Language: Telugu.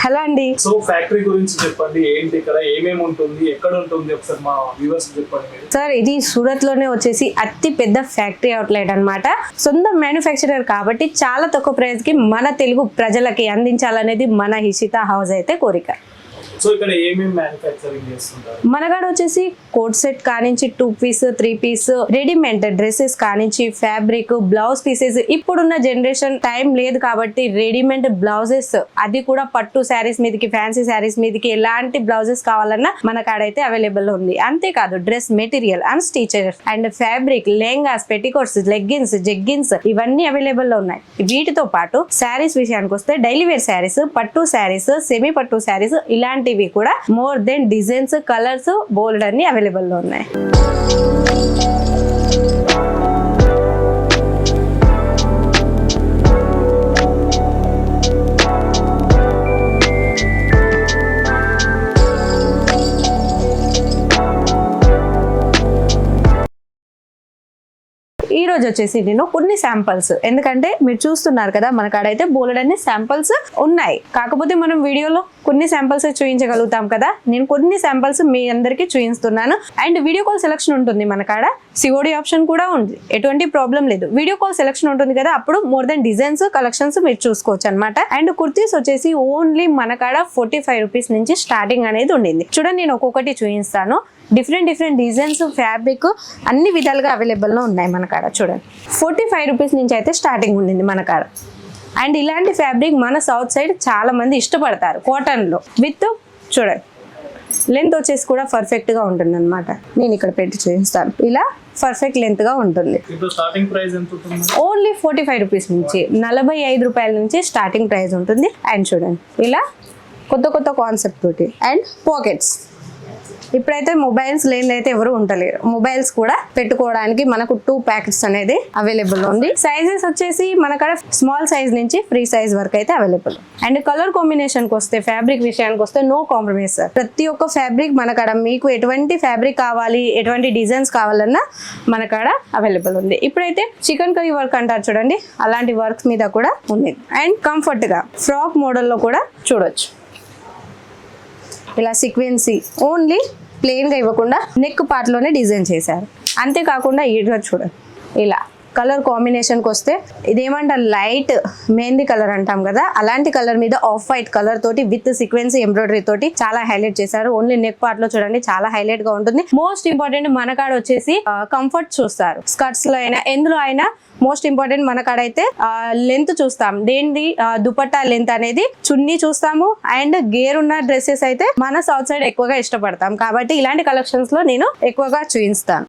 హలో అండి. సో ఫ్యాక్టరీ గురించి చెప్పండి, ఏంటి ఇక్కడ ఏమేమి ఉంటుంది, ఎక్కడ ఉంటుంది, ఒకసారి మా వ్యూవర్స్ చెప్పండి మీరు. సార్ ఇది సూరత్ లోనే వచ్చేసి అతి పెద్ద ఫ్యాక్టరీ అవుట్లెట్ అన్నమాట. సొంత మ్యానుఫ్యాక్చరర్ కాబట్టి చాలా తక్కువ ప్రైస్ కి మన తెలుగు ప్రజలకి అందించాలనేది మన హిషిత హౌస్ అయితే కోరిక. సో ఇక్కడ ఏమేమి మ్యానుఫ్యాక్చరింగ్ చేస్తుంటారు? మనగాడ వచ్చేసి కోట్ సెట్ కానించి 2 పీస్ 3 పీస్ రెడీమేడ్ డ్రెస్సెస్ కానించి ఫ్యాబ్రిక్ బ్లౌజ్ పీసెస్. ఇప్పుడున్న జనరేషన్ టైం లేదు కాబట్టి రెడీమేడ్ బ్లౌజెస్, అది కూడా పట్టు శారీస్ మీదకి ఫ్యాన్సీ శారీస్ మీదకి ఎలాంటి బ్లౌజెస్ కావాలన్నా మన కాడైతే అవైలబుల్ ఉంది. అంతేకాదు dress material and stitches and fabric, lehengas, petticoats, leggings, jeggings ఇవన్నీ అవైలబుల్ లో ఉన్నాయి. వీటితో పాటు శారీస్ విషయానికి వస్తే డైలీ వేర్ శారీస్, పట్టు శారీస్, సెమీ పట్టు శారీస్ ఇలాంటివి కూడా మోర్ దెన్ డిజైన్స్, కలర్స్ బోల్డ్ అన్ని అవైలబుల్ లో ఉన్నాయి. ఈ రోజు వచ్చేసి నేను కొన్ని శాంపల్స్, ఎందుకంటే మీరు చూస్తున్నారు కదా మన కాడైతే బోలెడన్ని శాంపల్స్ ఉన్నాయి. కాకపోతే మనం వీడియోలో కొన్ని శాంపల్స్ చూపించగలుగుతాం కదా, నేను కొన్ని శాంపల్స్ మీ అందరికి చూపిస్తున్నాను. అండ్ వీడియో కాల్ సెలెక్షన్ ఉంటుంది మన కాడ, సిఓడి ఆప్షన్ కూడా ఉంది, ఎటువంటి ప్రాబ్లం లేదు. వీడియో కాల్ సెలెక్షన్ ఉంటుంది కదా, అప్పుడు మోర్ దెన్ డిజైన్స్, కలెక్షన్స్ మీరు చూసుకోవచ్చు అనమాట. అండ్ కుర్తీస్ వచ్చేసి ఓన్లీ మన కాడ 45 రూపీస్ నుంచి స్టార్టింగ్ అనేది ఉండింది. చూడండి నేను ఒక్కొక్కటి చూపిస్తాను. డిఫరెంట్ డిజైన్స్, ఫ్యాబ్రిక్ అన్ని విధాలుగా అవైలబుల్ లో ఉన్నాయి మన కాడ. చూడండి 45 రూపీస్ నుంచి అయితే స్టార్టింగ్ ఉండింది మన కాడ. అండ్ ఇలాంటి ఫ్యాబ్రిక్ మన సౌత్ సైడ్ చాలా మంది ఇష్టపడతారు, కాటన్ లో విత్ చూడండి లెంత్ వచ్చేసి కూడా పర్ఫెక్ట్ గా ఉంటుంది అనమాట. నేను ఇక్కడ పెట్టి చూపిస్తాను, ఇలా పర్ఫెక్ట్ లెంత్ గా ఉంటుంది. ఓన్లీ 45 రూపీస్ నుంచి 45 రూపాయల నుంచి స్టార్టింగ్ ప్రైస్ ఉంటుంది. అండ్ చూడండి ఇలా కొత్త కాన్సెప్ట్ తోటి. అండ్ పాకెట్స్, ఇప్పుడైతే మొబైల్స్ లేనిదైతే ఎవరు ఉండలేరు. మొబైల్స్ కూడా పెట్టుకోవడానికి మనకు 2 ప్యాకెట్స్ అనేది అవైలబుల్ ఉంది. సైజెస్ వచ్చేసి మన కాడ స్మాల్ సైజ్ నుంచి ఫ్రీ సైజ్ వరకు అయితే అవైలబుల్. అండ్ కలర్ కాంబినేషన్ కి వస్తే, ఫ్యాబ్రిక్ విషయానికి వస్తే నో కాంప్రమైజ్ సార్. ప్రతి ఒక్క ఫ్యాబ్రిక్ మన కాడ, మీకు ఎటువంటి ఫ్యాబ్రిక్ కావాలి, ఎటువంటి డిజైన్స్ కావాలన్నా మన కాడ అవైలబుల్ ఉంది. ఇప్పుడైతే చికెన్ కర్రీ వర్క్ అంటారు చూడండి, అలాంటి వర్క్స్ మీద కూడా ఉంది. అండ్ కంఫర్ట్ గా ఫ్రాక్ మోడల్ లో కూడా చూడొచ్చు. ఇలా సీక్వెన్సీ ఓన్లీ ప్లెయిన్ గా ఇవ్వకుండా నెక్ పార్ట్ లోనే డిజైన్ చేశారు. అంతేకాకుండా ఈడ్గా చూడండి ఇలా కలర్ కాంబినేషన్ కి వస్తే, ఇదేమంటారు లైట్ మెహందీ కలర్ అంటాం కదా, అలాంటి కలర్ మీద ఆఫ్ వైట్ కలర్ తోటి విత్ సీక్వెన్సీ ఎంబ్రాయిడరీ తోటి చాలా హైలైట్ చేశారు. ఓన్లీ నెక్ పార్ట్ లో చూడండి చాలా హైలైట్ గా ఉంటుంది. మోస్ట్ ఇంపార్టెంట్ మన కాడ వచ్చేసి కంఫర్ట్ చూస్తారు. స్కర్ట్స్ లో అయినా ఎందులో అయినా మోస్ట్ ఇంపార్టెంట్ మన కాడ అయితే లెంత్ చూస్తాం. దేనిది దుపట్టా లెంత్ అనేది, చున్నీ చూస్తాము. అండ్ గేర్ ఉన్న డ్రెస్సెస్ అయితే మన సౌత్ సైడ్ ఎక్కువగా ఇష్టపడతాం కాబట్టి ఇలాంటి కలెక్షన్స్ లో నేను ఎక్కువగా చూపిస్తాను.